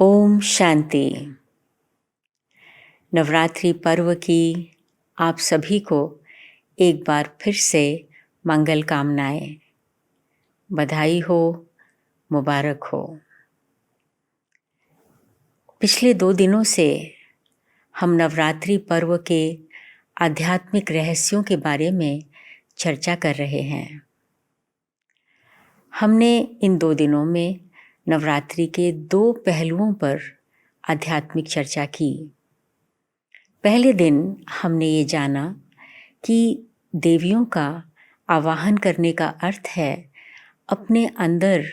ओम शांति। नवरात्रि पर्व की आप सभी को एक बार फिर से मंगल कामनाएं। बधाई हो, मुबारक हो। पिछले 2 दिनों से हम नवरात्रि पर्व के आध्यात्मिक रहस्यों के बारे में चर्चा कर रहे हैं। हमने इन 2 दिनों में नवरात्रि के 2 पहलुओं पर आध्यात्मिक चर्चा की। पहले दिन हमने ये जाना कि देवियों का आवाहन करने का अर्थ है अपने अंदर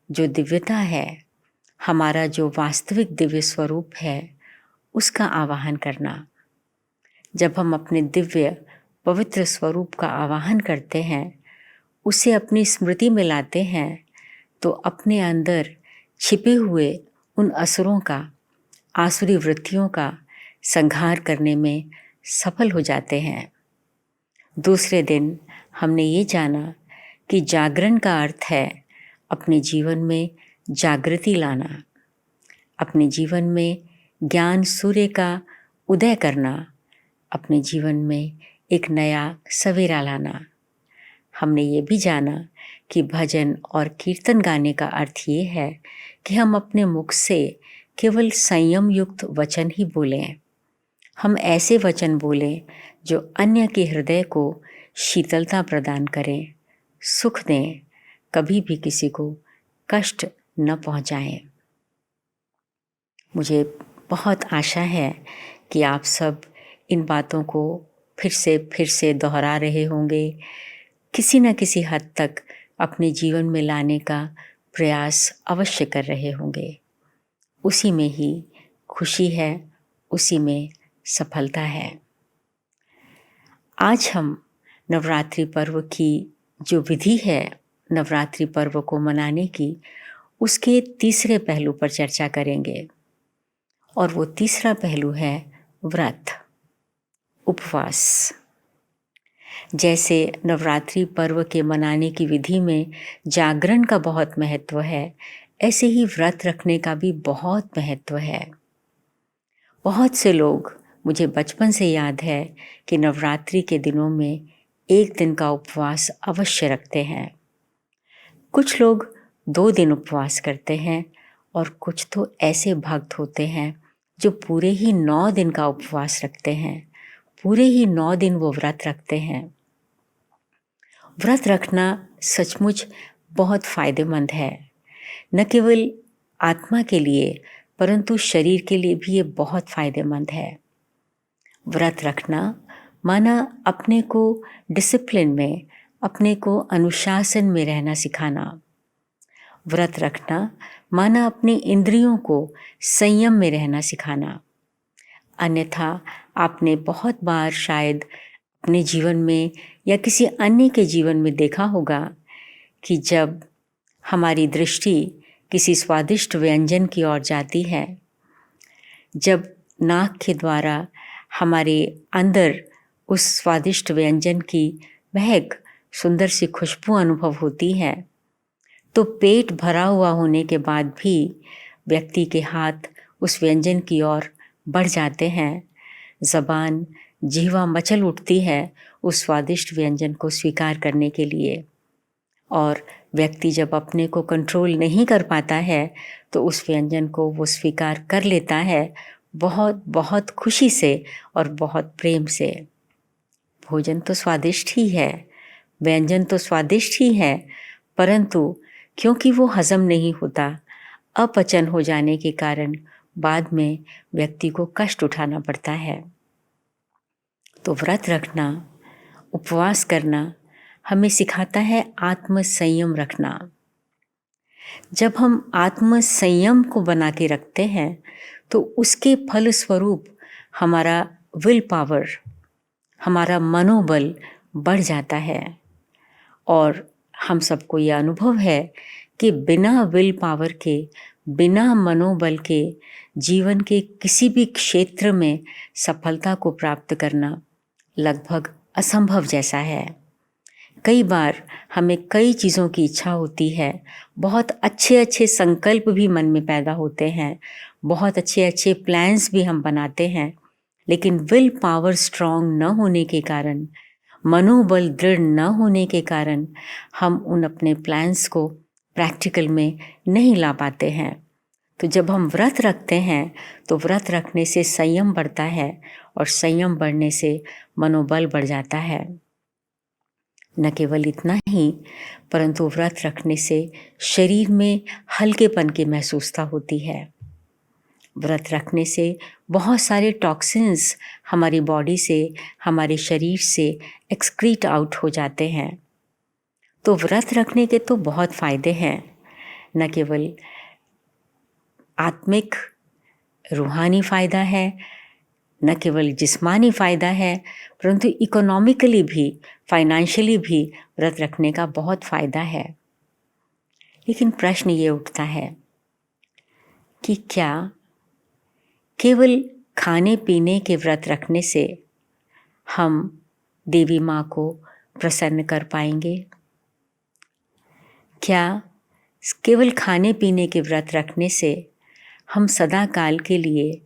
जो दिव्यता है, हमारा जो वास्तविक दिव्य स्वरूप है, उसका आवाहन करना। जब हम अपने दिव्य पवित्र स्वरूप का आवाहन करते हैं, उसे अपनी स्मृति में लाते हैं, तो अपने अंदर छिपे हुए उन असुरों का, आसुरी वृत्तियों का संहार करने में सफल हो जाते हैं। दूसरे दिन हमने ये जाना कि जागरण का अर्थ है अपने जीवन में जागृति लाना, अपने जीवन में ज्ञान सूर्य का उदय करना, अपने जीवन में एक नया सवेरा लाना। हमने ये भी जाना कि भजन और कीर्तन गाने का अर्थ ये है कि हम अपने मुख से केवल संयम युक्त वचन ही बोलें। हम ऐसे वचन बोलें जो अन्य के हृदय को शीतलता प्रदान करें, सुख दें, कभी भी किसी को कष्ट न पहुंचाएं। मुझे बहुत आशा है कि आप सब इन बातों को फिर से दोहरा रहे होंगे, किसी न किसी हद तक अपने जीवन में लाने का प्रयास अवश्य कर रहे होंगे। उसी में ही खुशी है, उसी में सफलता है। आज हम नवरात्रि पर्व की जो विधि है नवरात्रि पर्व को मनाने की, उसके तीसरे पहलू पर चर्चा करेंगे। और वो तीसरा पहलू है व्रत, उपवास। जैसे नवरात्रि पर्व के मनाने की विधि में जागरण का बहुत महत्व है, ऐसे ही व्रत रखने का भी बहुत महत्व है। बहुत से लोग, मुझे बचपन से याद है कि नवरात्रि के दिनों में 1 दिन का उपवास अवश्य रखते हैं। कुछ लोग 2 दिन उपवास करते हैं और कुछ तो ऐसे भक्त होते हैं जो पूरे ही 9 दिन का उपवास रखते हैं, पूरे ही 9 दिन वो व्रत रखते हैं। व्रत रखना सचमुच बहुत फायदेमंद है, न केवल आत्मा के लिए परंतु शरीर के लिए भी ये बहुत फायदेमंद है। व्रत रखना माना अपने को डिसिप्लिन में, अपने को अनुशासन में रहना सिखाना। व्रत रखना माना अपनी इंद्रियों को संयम में रहना सिखाना। अन्यथा आपने बहुत बार शायद अपने जीवन में या किसी अन्य के जीवन में देखा होगा कि जब हमारी दृष्टि किसी स्वादिष्ट व्यंजन की ओर जाती है, जब नाक के द्वारा हमारे अंदर उस स्वादिष्ट व्यंजन की महक, सुंदर सी खुशबू अनुभव होती है, तो पेट भरा हुआ होने के बाद भी व्यक्ति के हाथ उस व्यंजन की ओर बढ़ जाते हैं। ज़बान, जिह्वा मचल उठती है उस स्वादिष्ट व्यंजन को स्वीकार करने के लिए। और व्यक्ति जब अपने को कंट्रोल नहीं कर पाता है तो उस व्यंजन को वो स्वीकार कर लेता है बहुत बहुत खुशी से और बहुत प्रेम से। भोजन तो स्वादिष्ट ही है, व्यंजन तो स्वादिष्ट ही है, परंतु क्योंकि वो हजम नहीं होता, अपचन हो जाने के कारण बाद में व्यक्ति को कष्ट उठाना पड़ता है। तो व्रत रखना, उपवास करना हमें सिखाता है आत्म संयम रखना। जब हम आत्म संयम को बना के रखते हैं तो उसके फल स्वरूप हमारा विल पावर, हमारा मनोबल बढ़ जाता है। और हम सबको यह अनुभव है कि बिना विल पावर के, बिना मनोबल के जीवन के किसी भी क्षेत्र में सफलता को प्राप्त करना लगभग असंभव जैसा है। कई बार हमें कई चीज़ों की इच्छा होती है, बहुत अच्छे अच्छे संकल्प भी मन में पैदा होते हैं, बहुत अच्छे अच्छे प्लान्स भी हम बनाते हैं, लेकिन विल पावर स्ट्रॉन्ग न होने के कारण, मनोबल दृढ़ न होने के कारण हम उन अपने प्लान्स को प्रैक्टिकल में नहीं ला पाते हैं। तो जब हम व्रत रखते हैं तो व्रत रखने से संयम बढ़ता है और संयम बढ़ने से मनोबल बढ़ जाता है। न केवल इतना ही, परंतु व्रत रखने से शरीर में हल्केपन की महसूसता होती है। व्रत रखने से बहुत सारे टॉक्सिन्स हमारी बॉडी से, हमारे शरीर से एक्सक्रीट आउट हो जाते हैं। तो व्रत रखने के तो बहुत फ़ायदे हैं, न केवल आत्मिक रूहानी फ़ायदा है, न केवल जिस्मानी फ़ायदा है, परंतु इकोनॉमिकली भी, फाइनेंशियली भी व्रत रखने का बहुत फ़ायदा है। लेकिन प्रश्न ये उठता है कि क्या केवल खाने पीने के व्रत रखने से हम देवी माँ को प्रसन्न कर पाएंगे? क्या केवल खाने पीने के व्रत रखने से हम सदा काल के लिए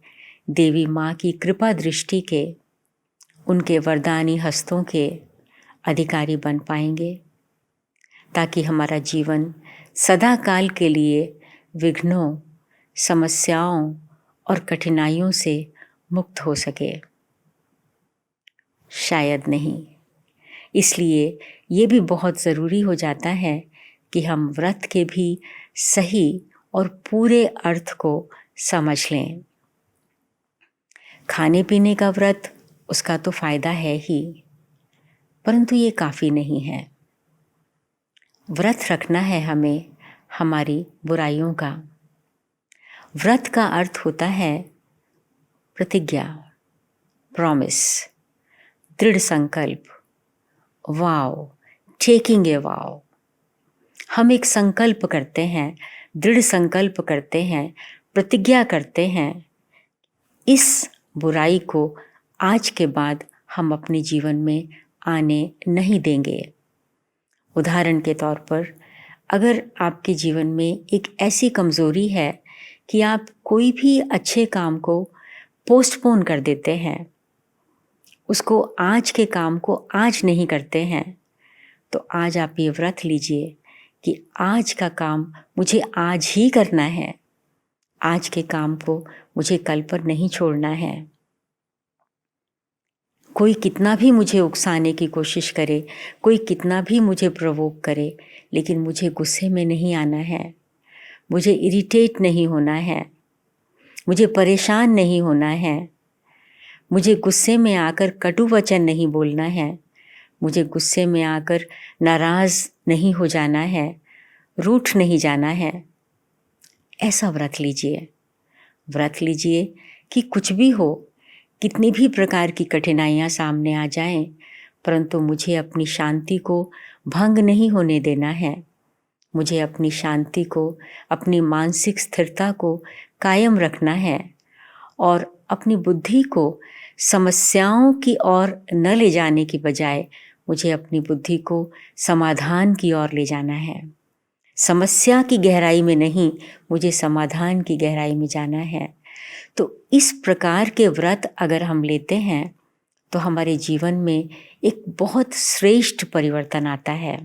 देवी माँ की कृपा दृष्टि के, उनके वरदानी हस्तों के अधिकारी बन पाएंगे, ताकि हमारा जीवन सदा काल के लिए विघ्नों, समस्याओं और कठिनाइयों से मुक्त हो सके? शायद नहीं। इसलिए ये भी बहुत ज़रूरी हो जाता है कि हम व्रत के भी सही और पूरे अर्थ को समझ लें। खाने पीने का व्रत, उसका तो फ़ायदा है ही, परंतु ये काफ़ी नहीं है। व्रत रखना है हमें हमारी बुराइयों का। व्रत का अर्थ होता है प्रतिज्ञा, प्रॉमिस, दृढ़ संकल्प, वाव, टेकिंग ए वाव। हम एक संकल्प करते हैं, दृढ़ संकल्प करते हैं, प्रतिज्ञा करते हैं, इस बुराई को आज के बाद हम अपने जीवन में आने नहीं देंगे। उदाहरण के तौर पर, अगर आपके जीवन में एक ऐसी कमज़ोरी है कि आप कोई भी अच्छे काम को पोस्टपोन कर देते हैं, उसको आज के काम को आज नहीं करते हैं, तो आज आप ये व्रत लीजिए कि आज का काम मुझे आज ही करना है, आज के काम को मुझे कल पर नहीं छोड़ना है। कोई कितना भी मुझे उकसाने की कोशिश करे, कोई कितना भी मुझे प्रोवोक करे, लेकिन मुझे गुस्से में नहीं आना है, मुझे इरिटेट नहीं होना है, मुझे परेशान नहीं होना है, मुझे गुस्से में आकर कटु वचन नहीं बोलना है, मुझे गुस्से में आकर नाराज़ नहीं हो जाना है, रूठ नहीं जाना है। ऐसा व्रत लीजिए। व्रत लीजिए कि कुछ भी हो, कितनी भी प्रकार की कठिनाइयाँ सामने आ जाएं, परंतु मुझे अपनी शांति को भंग नहीं होने देना है। मुझे अपनी शांति को, अपनी मानसिक स्थिरता को कायम रखना है और अपनी बुद्धि को समस्याओं की ओर न ले जाने की बजाय मुझे अपनी बुद्धि को समाधान की ओर ले जाना है। समस्या की गहराई में नहीं, मुझे समाधान की गहराई में जाना है। तो इस प्रकार के व्रत अगर हम लेते हैं तो हमारे जीवन में एक बहुत श्रेष्ठ परिवर्तन आता है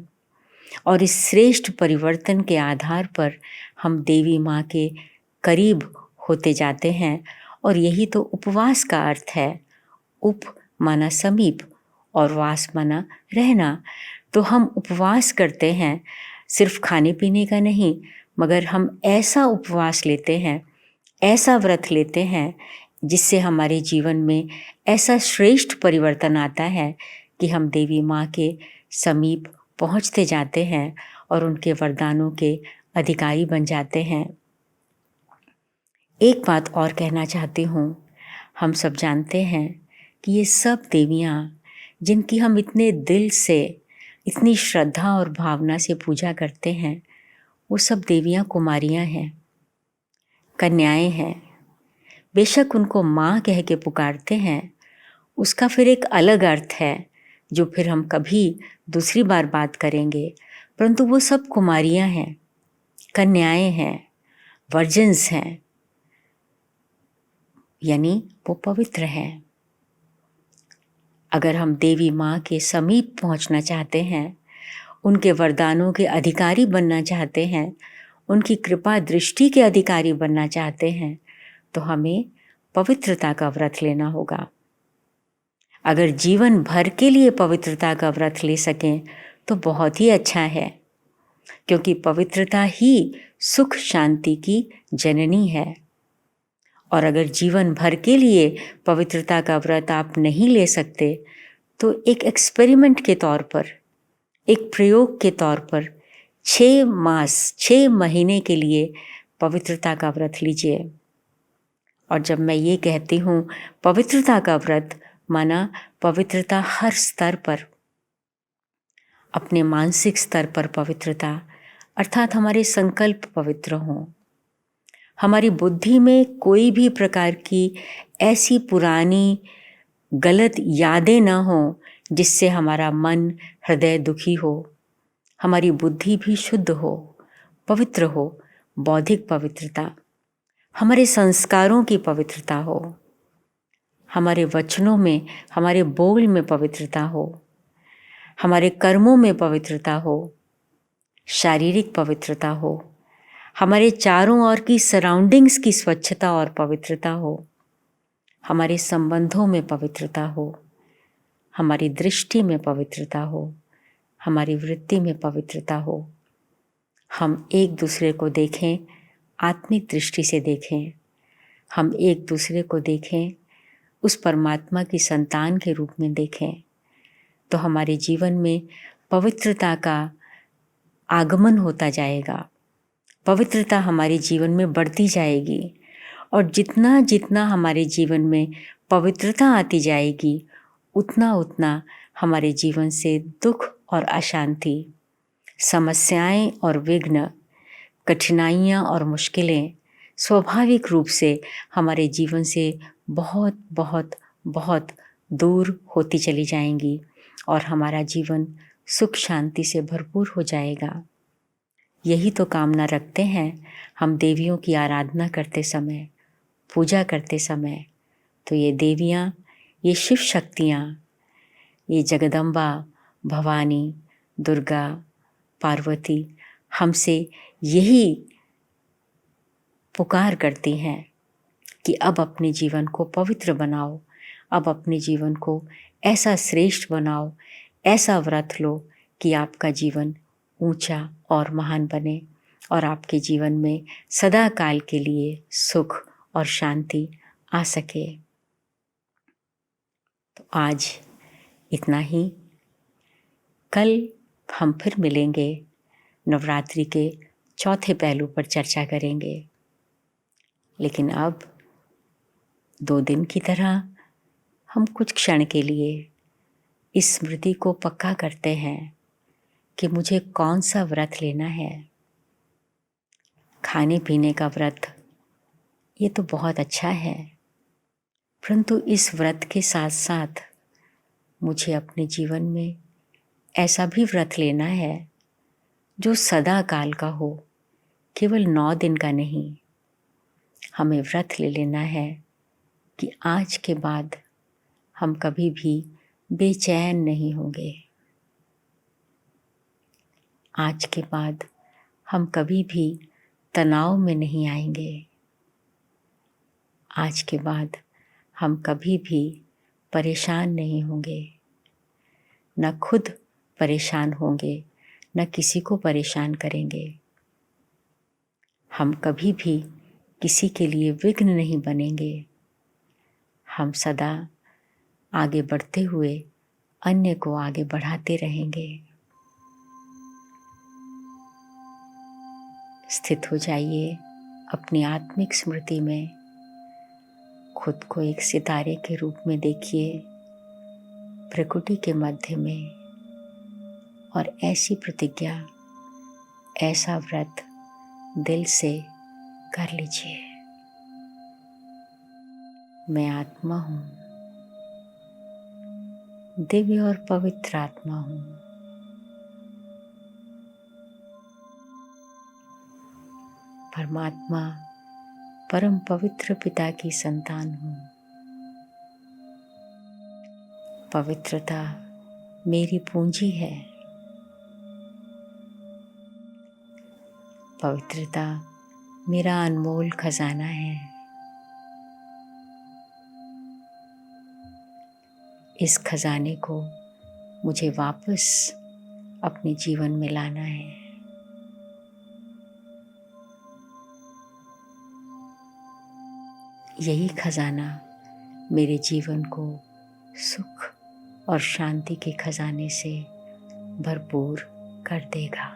और इस श्रेष्ठ परिवर्तन के आधार पर हम देवी माँ के करीब होते जाते हैं। और यही तो उपवास का अर्थ है। उप माना समीप और वास माना रहना। तो हम उपवास करते हैं, सिर्फ खाने पीने का नहीं, मगर हम ऐसा उपवास लेते हैं, ऐसा व्रत लेते हैं जिससे हमारे जीवन में ऐसा श्रेष्ठ परिवर्तन आता है कि हम देवी माँ के समीप पहुँचते जाते हैं और उनके वरदानों के अधिकारी बन जाते हैं। एक बात और कहना चाहती हूँ, हम सब जानते हैं कि ये सब देवियाँ जिनकी हम इतने दिल से, इतनी श्रद्धा और भावना से पूजा करते हैं, वो सब देवियाँ कुमारियाँ हैं, कन्याएं हैं। बेशक उनको माँ कह के पुकारते हैं, उसका फिर एक अलग अर्थ है, जो फिर हम कभी दूसरी बार बात करेंगे, परंतु वो सब कुमारियाँ हैं, कन्याएं हैं, वर्जिन्स हैं, यानी वो पवित्र हैं। अगर हम देवी माँ के समीप पहुँचना चाहते हैं, उनके वरदानों के अधिकारी बनना चाहते हैं, उनकी कृपा दृष्टि के अधिकारी बनना चाहते हैं, तो हमें पवित्रता का व्रत लेना होगा। अगर जीवन भर के लिए पवित्रता का व्रत ले सकें तो बहुत ही अच्छा है, क्योंकि पवित्रता ही सुख शांति की जननी है। और अगर जीवन भर के लिए पवित्रता का व्रत आप नहीं ले सकते, तो एक एक्सपेरिमेंट के तौर पर, एक प्रयोग के तौर पर 6 महीने के लिए पवित्रता का व्रत लीजिए। और जब मैं ये कहती हूँ पवित्रता का व्रत, माना पवित्रता हर स्तर पर, अपने मानसिक स्तर पर पवित्रता, अर्थात हमारे संकल्प पवित्र हों, हमारी बुद्धि में कोई भी प्रकार की ऐसी पुरानी गलत यादें ना हों जिससे हमारा मन हृदय दुखी हो, हमारी बुद्धि भी शुद्ध हो, पवित्र हो, बौद्धिक पवित्रता, हमारे संस्कारों की पवित्रता हो, हमारे वचनों में, हमारे बोल में पवित्रता हो, हमारे कर्मों में पवित्रता हो, शारीरिक पवित्रता हो, हमारे चारों ओर की सराउंडिंग्स की स्वच्छता और पवित्रता हो, हमारे संबंधों में पवित्रता हो, हमारी दृष्टि में पवित्रता हो, हमारी वृत्ति में पवित्रता हो। हम एक दूसरे को देखें, आत्मिक दृष्टि से देखें, हम एक दूसरे को देखें, उस परमात्मा की संतान के रूप में देखें, तो हमारे जीवन में पवित्रता का आगमन होता जाएगा, पवित्रता हमारे जीवन में बढ़ती जाएगी। और जितना जितना हमारे जीवन में पवित्रता आती जाएगी, उतना उतना हमारे जीवन से दुख और अशांति, समस्याएं और विघ्न, कठिनाइयां और मुश्किलें स्वाभाविक रूप से हमारे जीवन से बहुत बहुत बहुत दूर होती चली जाएंगी और हमारा जीवन सुख शांति से भरपूर हो जाएगा। यही तो कामना रखते हैं हम देवियों की आराधना करते समय, पूजा करते समय। तो ये देवियाँ, ये शिव शक्तियाँ, ये जगदम्बा, भवानी, दुर्गा, पार्वती हमसे यही पुकार करती हैं कि अब अपने जीवन को पवित्र बनाओ, अब अपने जीवन को ऐसा श्रेष्ठ बनाओ, ऐसा व्रत लो कि आपका जीवन ऊंचा और महान बने और आपके जीवन में सदा काल के लिए सुख और शांति आ सके। तो आज इतना ही। कल हम फिर मिलेंगे, नवरात्रि के चौथे पहलू पर चर्चा करेंगे। लेकिन अब 2 दिन की तरह हम कुछ क्षण के लिए इस स्मृति को पक्का करते हैं कि मुझे कौन सा व्रत लेना है। खाने पीने का व्रत ये तो बहुत अच्छा है, परंतु इस व्रत के साथ साथ मुझे अपने जीवन में ऐसा भी व्रत लेना है जो सदा काल का हो, केवल 9 दिन का नहीं। हमें व्रत ले लेना है कि आज के बाद हम कभी भी बेचैन नहीं होंगे, आज के बाद हम कभी भी तनाव में नहीं आएंगे, आज के बाद हम कभी भी परेशान नहीं होंगे, न खुद परेशान होंगे, न किसी को परेशान करेंगे। हम कभी भी किसी के लिए विघ्न नहीं बनेंगे। हम सदा आगे बढ़ते हुए अन्य को आगे बढ़ाते रहेंगे। स्थित हो जाइए अपनी आत्मिक स्मृति में, खुद को एक सितारे के रूप में देखिए प्रकृति के मध्य में, और ऐसी प्रतिज्ञा, ऐसा व्रत दिल से कर लीजिए। मैं आत्मा हूँ, दिव्य और पवित्र आत्मा हूँ। परमात्मा परम पवित्र पिता की संतान हूँ। पवित्रता मेरी पूंजी है। पवित्रता मेरा अनमोल खजाना है। इस खजाने को मुझे वापस अपने जीवन में लाना है। यही खजाना मेरे जीवन को सुख और शांति के खजाने से भरपूर कर देगा।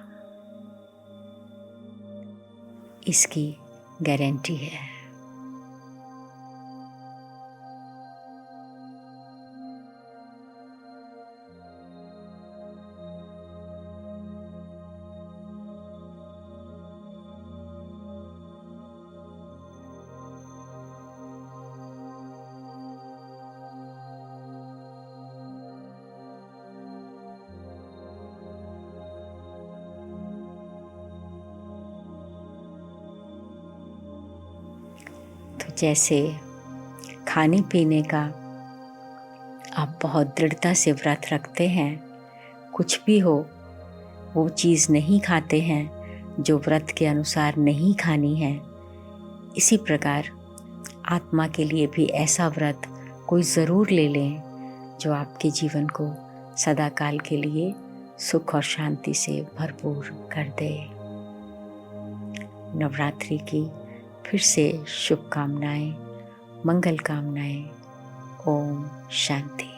इसकी गारंटी है। तो जैसे खाने पीने का आप बहुत दृढ़ता से व्रत रखते हैं, कुछ भी हो वो चीज़ नहीं खाते हैं जो व्रत के अनुसार नहीं खानी है, इसी प्रकार आत्मा के लिए भी ऐसा व्रत कोई ज़रूर ले लें जो आपके जीवन को सदाकाल के लिए सुख और शांति से भरपूर कर दे। नवरात्रि की फिर से शुभकामनाएं, मंगल कामनाएं। ओम शांति।